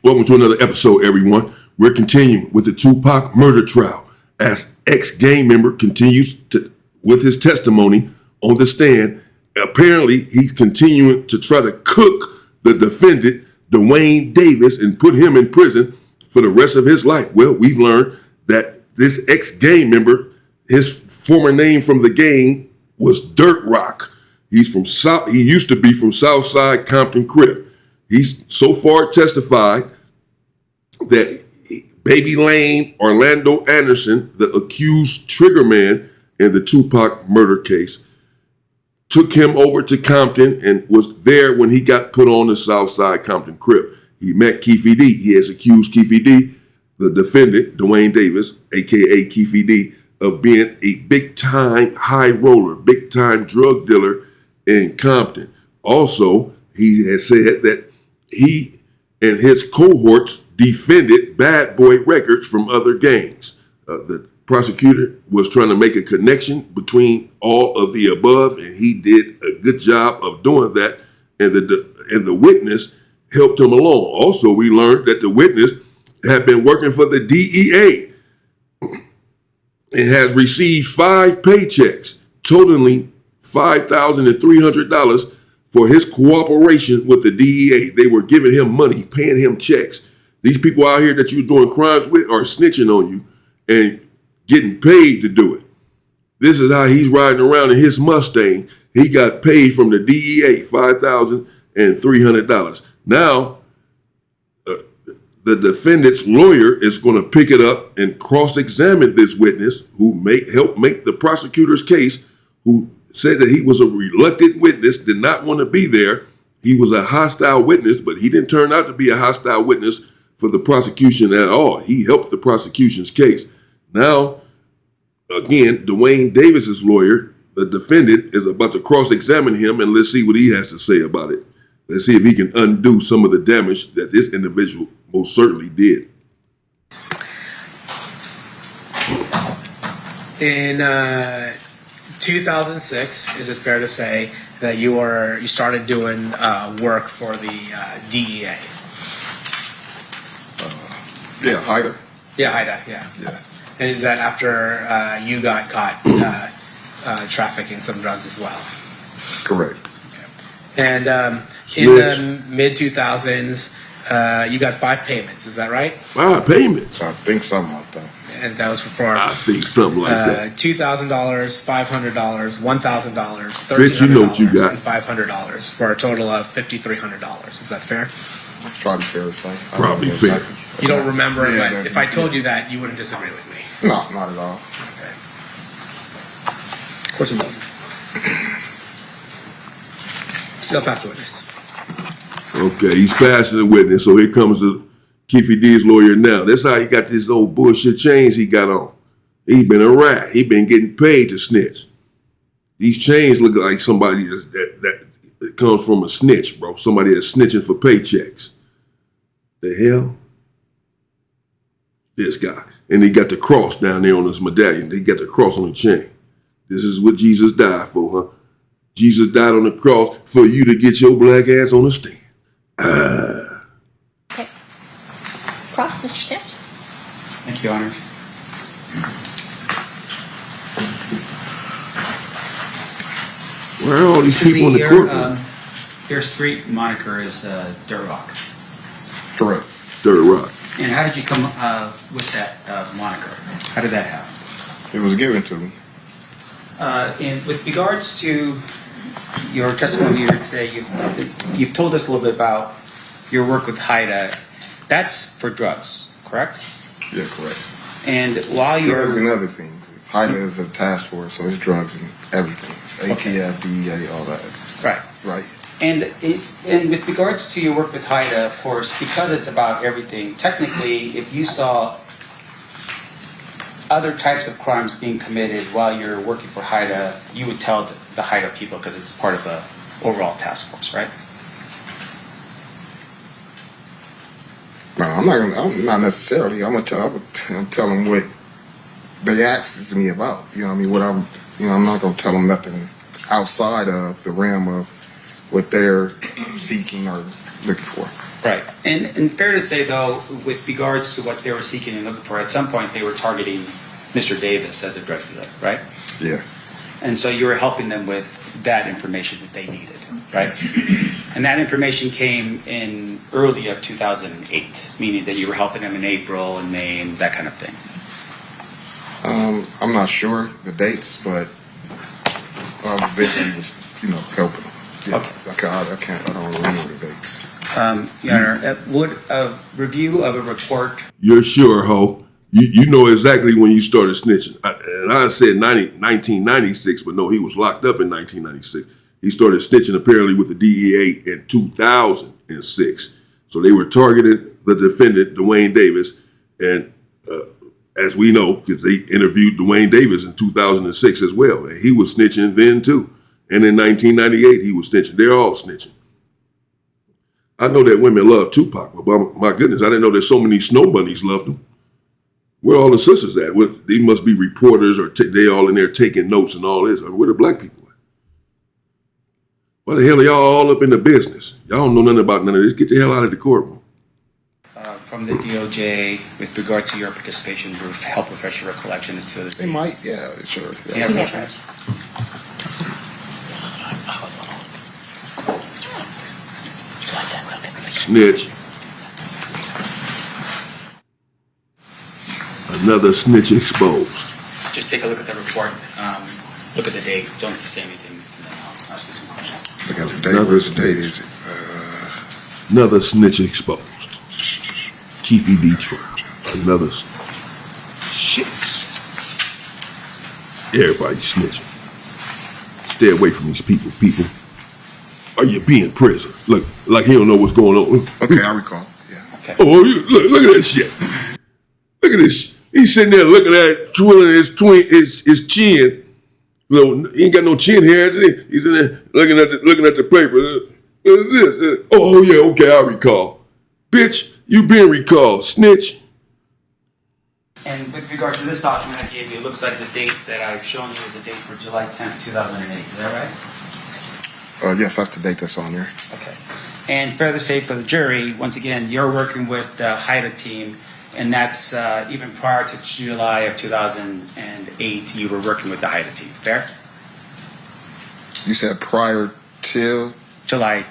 Welcome to another episode, everyone. We're continuing with the Tupac murder trial as ex-gang member continues with his testimony on the stand. Apparently, he's continuing to try to cook the defendant, Dwayne Davis, and put him in prison for the rest of his life. Well, we've learned that this ex-gang member, his former name from the gang was Dirt Rock. He used to be from Southside Compton Crip. He's so far testified that Baby Lane Orlando Anderson, the accused trigger man in the Tupac murder case, took him over to Compton and was there when he got put on the Southside Compton Crip. He met Keefy D. He has accused Keefy D, the defendant, Dwayne Davis, aka Keefy D, of being a big-time high roller, big-time drug dealer in Compton. Also, he has said that he and his cohorts defended Bad Boy Records from other gangs. The prosecutor was trying to make a connection between all of the above, and he did a good job of doing that, and the witness helped him along. Also, we learned that the witness had been working for the DEA and has received 5 paychecks, totaling $5,300 for his cooperation with the DEA. They were giving him money, paying him checks. These people out here that you're doing crimes with are snitching on you and getting paid to do it. This is how he's riding around in his Mustang. He got paid from the DEA, $5,300. Now, the defendant's lawyer is going to pick it up and cross-examine this witness who helped make the prosecutor's case, who said that he was a reluctant witness, did not want to be there. He was a hostile witness, but he didn't turn out to be a hostile witness for the prosecution at all. He helped the prosecution's case. Now, again, Dwayne Davis's lawyer, the defendant, is about to cross-examine him, and let's see what he has to say about it. Let's see if he can undo some of the damage that this individual most certainly did. In 2006, is it fair to say that you started doing work for the DEA? Yeah, HIDA. Yeah, HIDA, yeah. And is that after you got caught trafficking some drugs as well? Correct. Okay. And in the mid-2000s, you got 5 payments, is that right? 5 payments? I think something like that. And that was for I think something like that. $2,000, $500, $1,000, $1,300, Bitch, you know what you got. and $500 for a total of $5,300. Is that fair? It's probably fair to say. Probably fair. You don't remember it, Yeah, but if I told you that, you wouldn't disagree with me. No, not at all. Okay. Of course you won't. Still pass the witness. Okay, he's passing the witness, so here comes Keefy D's lawyer now. That's how he got this old bullshit chains he got on. He been a rat. He been getting paid to snitch. These chains look like somebody that comes from a snitch, bro. Somebody that's snitching for paychecks. The hell? This guy. And he got the cross down there on his medallion. He got the cross on the chain. This is what Jesus died for, huh? Jesus died on the cross for you to get your black ass on the stand. Okay. Cross, Mr. Swift. Thank you, Honor. Where are all these people in the courtroom? Your street moniker is Dirt Rock. Correct. Dirt Rock. And how did you come with that moniker? How did that happen? It was given to me. And with regards to your testimony here today, you've told us a little bit about your work with HIDA. That's for drugs, correct? Yeah, correct. And while you're... Drugs and other things. HIDA is a task force, so it's drugs and everything. It's ATF, DEA, all that. Right. Right. And with regards to your work with HIDA, of course, because it's about everything, technically, if you saw other types of crimes being committed while you're working for HIDA, you would tell the HIDA people because it's part of the overall task force, right? No, I'm not necessarily. I'm gonna tell them what they asked me about. You know what I mean? I'm not gonna tell them nothing outside of the realm of what they're seeking or looking for. Right. And fair to say, though, with regards to what they were seeking and looking for, at some point they were targeting Mr. Davis as a drug dealer, right? Yeah. And so you were helping them with that information that they needed, right? And that information came in early of 2008, meaning that you were helping them in April and May and that kind of thing. I'm not sure the dates, but Victory was, helping them. Yeah, Okay. I don't remember the dates. Your Honor, would a review of a report, You're sure, Ho? You know exactly when you started snitching. And I said 1996, but no, he was locked up in 1996. He started snitching apparently with the DEA in 2006. So they were targeting the defendant, Dwayne Davis, and as we know, because they interviewed Dwayne Davis in 2006 as well, and he was snitching then too. And in 1998, he was snitching. They're all snitching. I know that women love Tupac, but my goodness, I didn't know that so many snow bunnies loved him. Where all the sisters at? They must be reporters, or they all in there taking notes and all this. Where the black people at? Why the hell are y'all all up in the business? Y'all don't know nothing about none of this. Get the hell out of the courtroom. from the DOJ with regard to your participation to help refresh your recollection? They might, yeah, sure. Yeah, Yeah. okay. Snitch. Another snitch exposed. Just take a look at the report. Look at the date. Don't say anything. And then I'll ask you some questions. Look at the date. Which date is it? Another snitch exposed. Keefe Detroit. Another shit. Everybody snitching. Stay away from these people. People, or you be in prison. Look, like he don't know what's going on. Okay, I recall. Yeah. Okay. Oh, look at that shit. Look at this. He's sitting there looking at it, twirling his chin. He ain't got no chin hair. He's in there looking at the paper. What is this? Oh yeah, okay, I recall. Bitch, you been recalled, snitch. And with regard to this document I gave you, it looks like the date that I've shown you is the date for July 10th, 2008. Is that right? Yes, that's the date that's on there. Okay. And fair to say for the jury, once again, you're working with the HIDA team, and that's even prior to July of 2008, you were working with the HIDA team. Fair? You said prior to July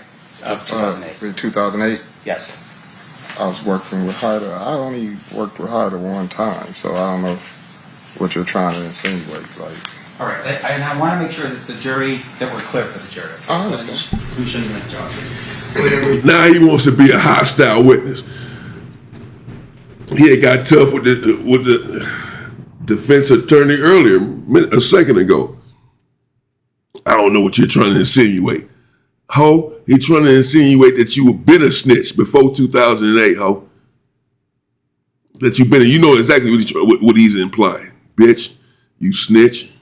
of 2008. 2008. Yes, sir. I was working with HIDA. I only worked with HIDA one time, so I don't know what you're trying to insinuate. Like, All right. And I want to make sure that the jury, that we're clear for the jury. Okay? Oh, So that's who shouldn't have been charged? Now he wants to be a hostile witness. He had got tough with the defense attorney earlier, a second ago. I don't know what you're trying to insinuate. Ho, he trying to insinuate that you were been a snitch before 2008, ho. That you been, you know exactly what he's implying. Bitch, you snitch.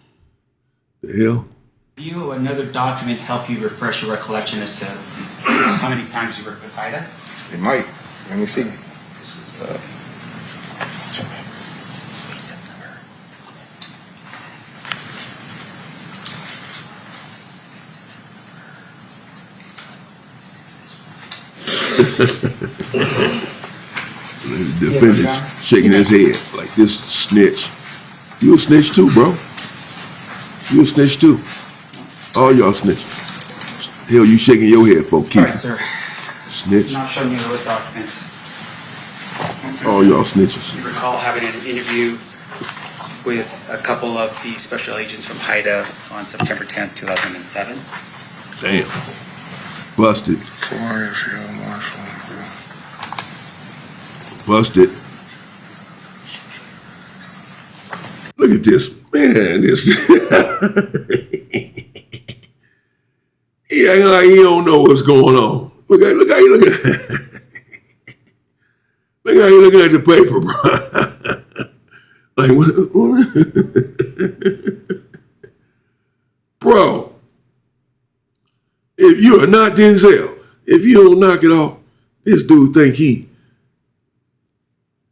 The hell? You another document help you refresh your recollection as to how many times you worked with HIDA? it might. Let me see. This is The defendant's shaking his head like this snitch. You a snitch too, bro. You a snitch too. All y'all snitches. Hell, you shaking your head for, all keep right, sir. snitch. I'm not showing you the document. All y'all snitches. You recall having an interview with a couple of the special agents from HIDA on September 10th, 2007. Damn. Busted. Busted. Look at this. Man, this. He acting like he don't know what's going on. Look how you looking at Look how you looking at the paper, bro. Like, what? Bro, if you are not Denzel, if you don't knock it off, this dude think he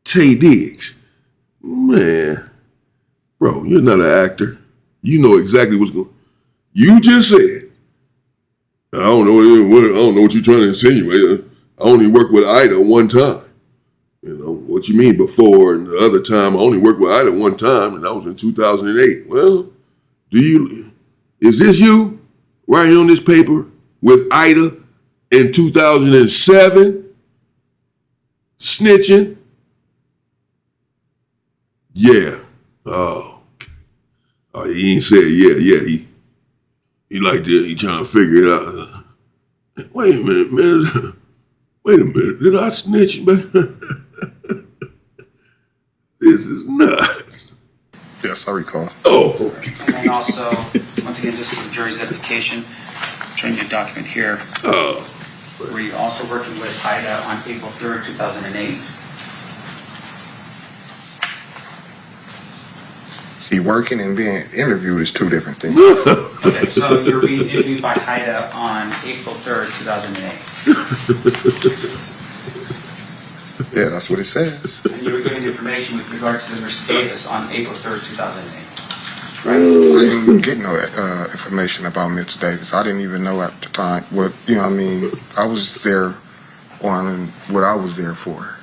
Tay Diggs. Man, bro, you're not an actor. You know exactly what's going on. You just said, I don't know what you're trying to insinuate. I only worked with Ida one time. You know, what you mean before and the other time? I only worked with Ida one time, and that was in 2008. Well, is this you writing on this paper with Ida in 2007? Snitching? Yeah. Oh, he ain't said yeah. He like that. He trying to figure it out. Wait a minute, man. Wait a minute. Did I snitch, man? This is nuts. Yes, I recall. Oh, okay. And then also, once again, just for jury's edification, showing you a document here. Were you also working with Ida on April 3rd, 2008? See, working and being interviewed is two different things. Okay, so you're being interviewed by Ida on April 3rd, 2008. Yeah, that's what it says. And you were given information with regards to Mr. Davis on April 3rd, 2008. I didn't even get no information about Mr. Davis. I didn't even know at the time what, you know what I mean? I was there on what I was there for.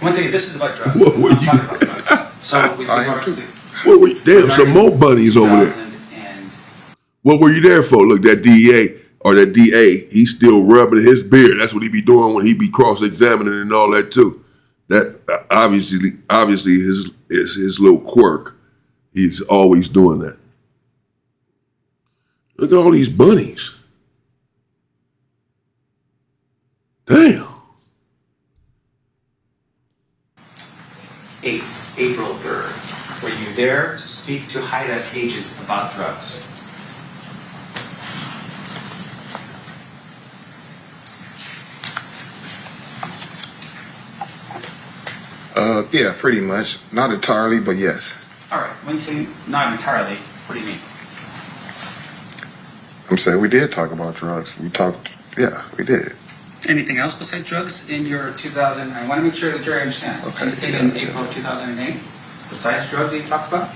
Once again, this is about drugs. What were I'm you- talking about drugs. So with I am regards too. to What were you, damn, some more bunnies over there. 2000 and What were you there for? Look, that DEA or that DA, he's still rubbing his beard. That's what he be doing when he be cross-examining and all that too. That obviously is his little quirk. He's always doing that. Look at all these bunnies. Damn. April 3rd. Were you there to speak to HIDA agents about drugs? Yeah, pretty much. Not entirely, but yes. All right. When you say not entirely, what do you mean? I'm saying we did talk about drugs. We talked, yeah, we did. Anything else besides drugs in your 2000? I want to make sure the jury understands. Okay. Anything in April of 2008 besides drugs that you talked about?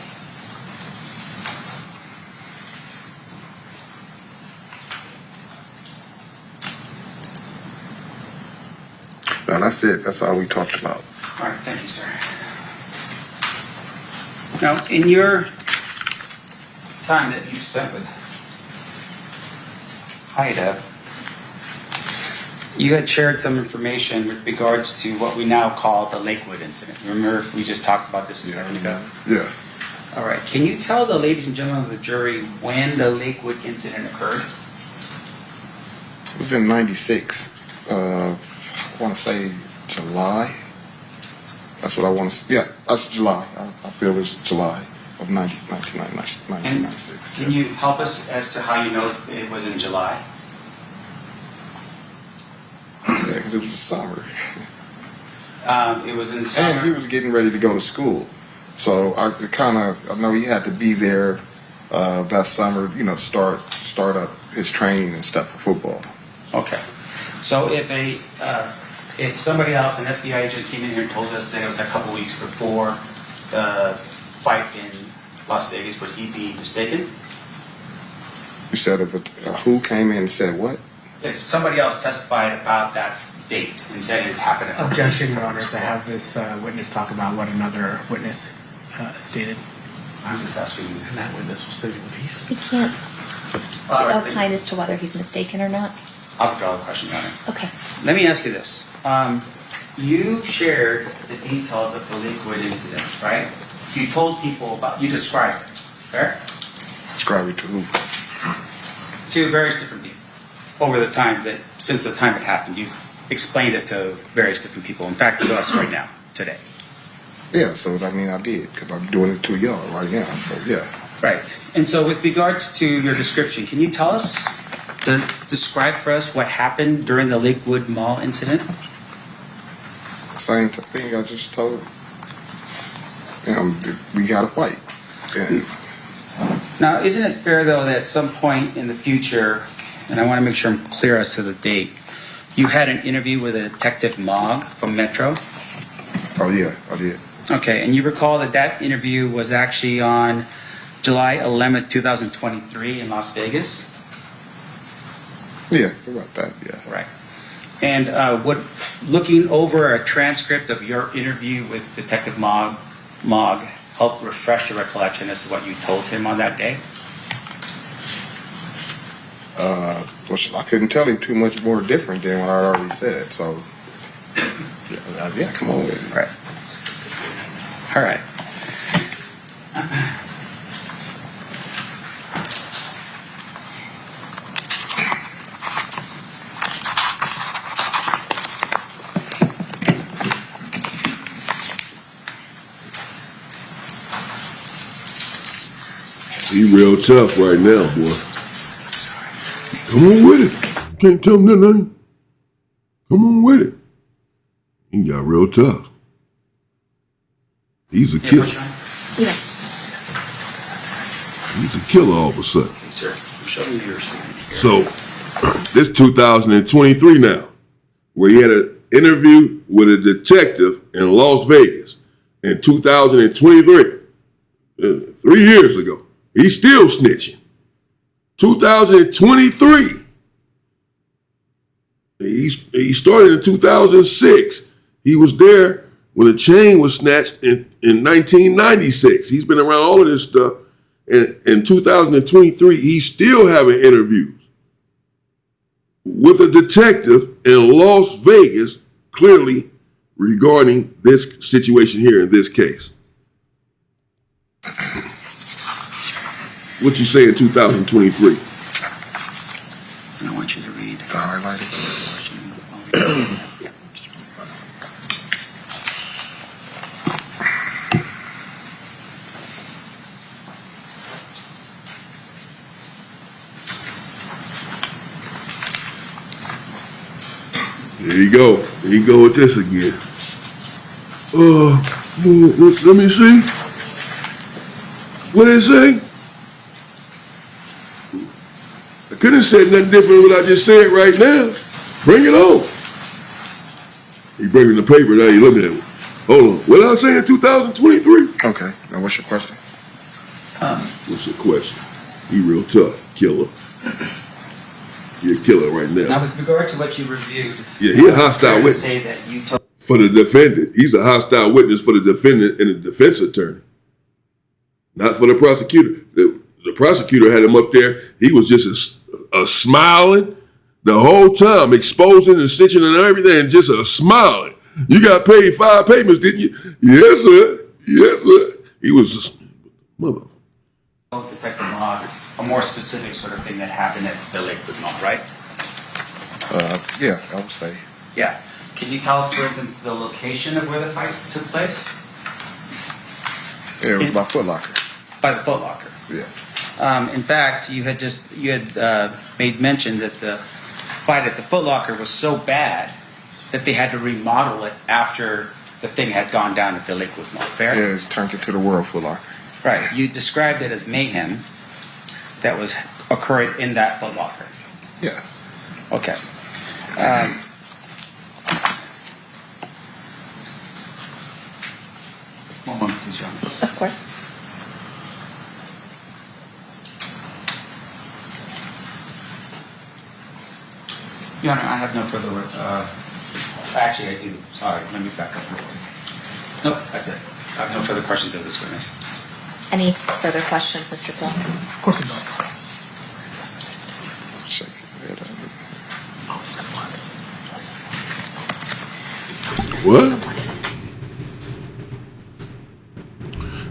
No, that's it. That's all we talked about. All right, thank you, sir. Now, in your time that you've spent with HIDA, you had shared some information with regards to what we now call the Lakewood incident. Remember, we just talked about this a second ago? Yeah. All right, can you tell the ladies and gentlemen of the jury when the Lakewood incident occurred? It was in 96. I want to say July. That's what I want to. Yeah, that's July. I feel it's July of 1996. Can you help us as to how you know it was in July? Yeah, because it was the summer, It was in the summer. and he was getting ready to go to school. So I know he had to be there that summer. You know, start up his training and stuff for football. Okay. So if somebody else, an FBI agent, came in here and told us that it was a couple weeks before the fight in Las Vegas, would he be mistaken? You said who came in and said what? If somebody else testified about that date and said it happened at Objection, Your Honor, to have this witness talk about what another witness stated. I'm just asking you. And that witness was sitting with peace. We can't All right, opine as to whether he's mistaken or not. I'll withdraw the question, Your Honor. Okay. Let me ask you this. You shared the details of the Lakewood incident, right? You told people you described it, fair? Describe it to who? To various different people over the time since the time it happened. You've explained it to various different people. In fact, to us right now, today. Yeah, so I mean I did because I'm doing it to y'all right now. So yeah. Right. And so with regards to your description, can you tell us, describe for us what happened during the Lakewood Mall incident? Same thing I just told. We got to fight. And Now, isn't it fair, though, that at some point in the future, and I want to make sure I'm clear as to the date, you had an interview with a Detective Mogg from Metro? oh yeah, I did. Okay, and you recall that interview was actually on July 11th, 2023 in Las Vegas? Yeah, about that. Yeah. Right. And looking over a transcript of your interview with Detective Mogg helped refresh your recollection as to what you told him on that day? Well, I couldn't tell him too much more different than what I already said. So, yeah, come on with it. All right. He real tough right now, boy. Come on with it. Can't tell him nothing. Come on with it. He got real tough. He's a killer. Yeah. He's a killer all of a sudden. Okay, sir. Show me your stand. So, this 2023 now, where he had an interview with a detective in Las Vegas in 2023, 3 years ago. He's still snitching. 2023. He started in 2006. He was there when the chain was snatched in 1996. He's been around all of this stuff. And in 2023, he's still having interviews with a detective in Las Vegas, clearly regarding this situation here in this case. What you say in 2023? I want you to read. The highlighted. There you go. There you go with this again. Let me see. What did it say? I couldn't have said nothing different than what I just said right now. Bring it on. He bringing the paper now. You looking at it. Hold on. What did I say in 2023? Okay. Now, what's your question? What's the question? He real tough. Killer. He a killer right now. Now, with regard to what you reviewed, Yeah, he a hostile witness. say that you told. For the defendant. He's a hostile witness for the defendant and the defense attorney. Not for the prosecutor. The prosecutor had him up there. He was just a smiling the whole time, exposing and snitching and everything, and just a smiling. You got paid 5 payments, didn't you? Yes, sir. Yes, sir. He was just, mother. Detective Mogg, a more specific sort of thing that happened at the Lakewood Mall, right? Yeah, I would say. Yeah. Can you tell us, for instance, the location of where the fight took place? Yeah, it was by Foot Locker. By the Foot Locker. Yeah. In fact, you had made mention that the fight at the Foot Locker was so bad that they had to remodel it after the thing had gone down at the Lakewood Mall. Fair? Yeah, it's turned into the World Foot Locker. Right. You described it as mayhem that was occurring in that Foot Locker. Yeah. Okay. One moment, please, Your Honor. Of course. Your Honor, I have no further. Actually, I do. Sorry, let me back up. Nope, that's it. I have no further questions of this witness. Any further questions, Mr. Phil? Of course we don't. Shake your head What?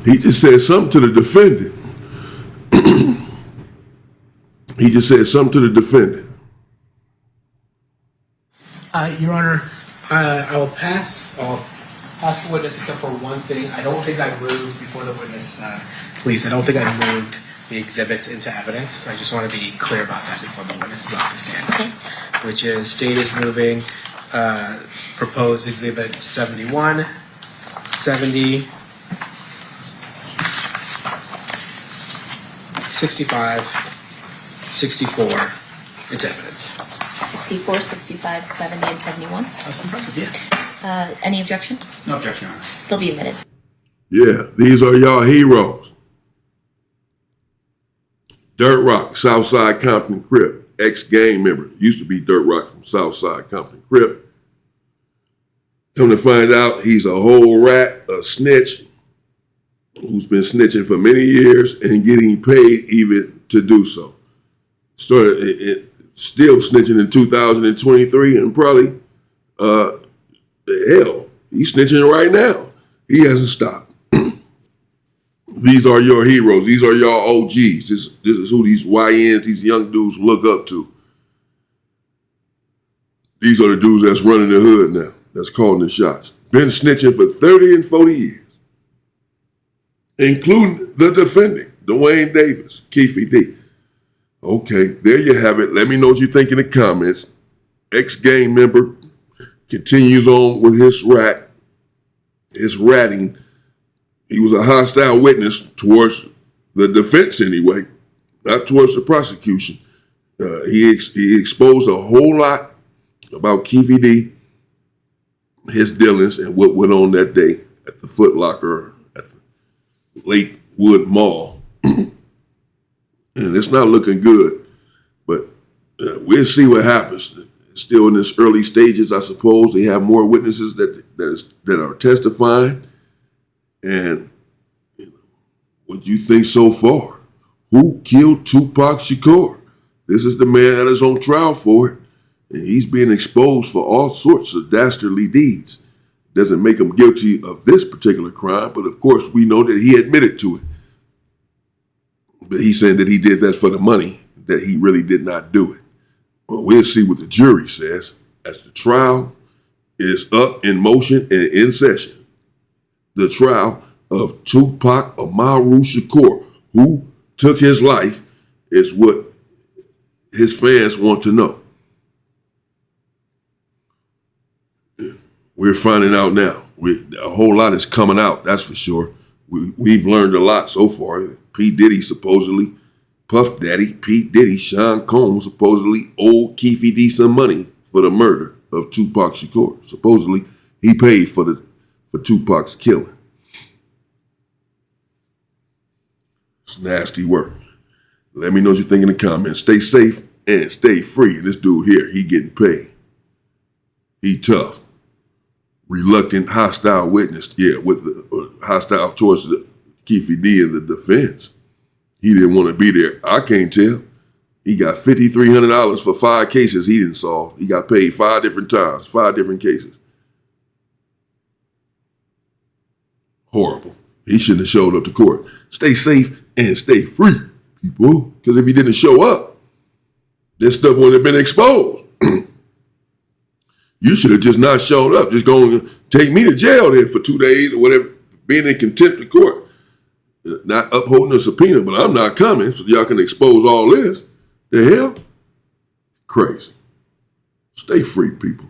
He just said something to the defendant. He just said something to the defendant. Your Honor, I will pass. I'll pass the witness except for one thing. I don't think I moved before the witness. Please, I don't think I moved the exhibits into evidence. I just want to be clear about that before the witness is off the stand. Okay. Which is state is moving proposed exhibit 71, 70, 65, 64 into evidence. 64, 65, 70, and 71. That's impressive, yeah. Any objection? No objection, Your Honor. They'll be admitted. Yeah, these are y'all heroes. Dirt Rock, Southside Compton Crip. ex-gang member. Used to be Dirt Rock from Southside Compton Crip. Come to find out, he's a whole rat, a snitch, who's been snitching for many years and getting paid even to do so. Started still snitching in 2023 and probably, hell, he's snitching right now. He hasn't stopped. These are your heroes. These are your OGs. This is who these YNs, these young dudes look up to. These are the dudes that's running the hood now, that's calling the shots. Been snitching for 30 and 40 years, including the defendant, Dwayne Davis, Keefe D. Okay, there you have it. Let me know what you think in the comments. Ex-gang member continues on with his ratting. He was a hostile witness towards the defense anyway, not towards the prosecution. He exposed a whole lot about Keefe D, his dealings, and what went on that day at the Foot Locker at the Lakewood Mall. And it's not looking good, but we'll see what happens. It's still in its early stages, I suppose. They have more witnesses that are testifying. And what do you think so far? Who killed Tupac Shakur? This is the man that is on trial for it. And he's being exposed for all sorts of dastardly deeds. Doesn't make him guilty of this particular crime, but of course we know that he admitted to it. But he's saying that he did that for the money, that he really did not do it. Well, we'll see what the jury says as the trial is up in motion and in session. The trial of Tupac Amaru Shakur, who took his life, is what his fans want to know. We're finding out now. A whole lot is coming out, that's for sure. We've learned a lot so far. P. Diddy supposedly, Puff Daddy, P. Diddy, Sean Combs supposedly owed Keefe D some money for the murder of Tupac Shakur. Supposedly, he paid for Tupac's killing. It's nasty work. Let me know what you think in the comments. Stay safe and stay free. And this dude here, he getting paid. He tough. Reluctant, hostile witness. Yeah, with the hostile towards the Keefe D and the defense. He didn't want to be there. I can't tell. He got $5,300 for 5 cases he didn't solve. He got paid 5 different times, 5 different cases. Horrible. He shouldn't have showed up to court. Stay safe and stay free, people. Because if he didn't show up, this stuff wouldn't have been exposed. You should have just not showed up. Just going to take me to jail then for 2 days or whatever, being in contempt of court. Not upholding a subpoena, but I'm not coming so y'all can expose all this. The hell? Crazy. Stay free, people.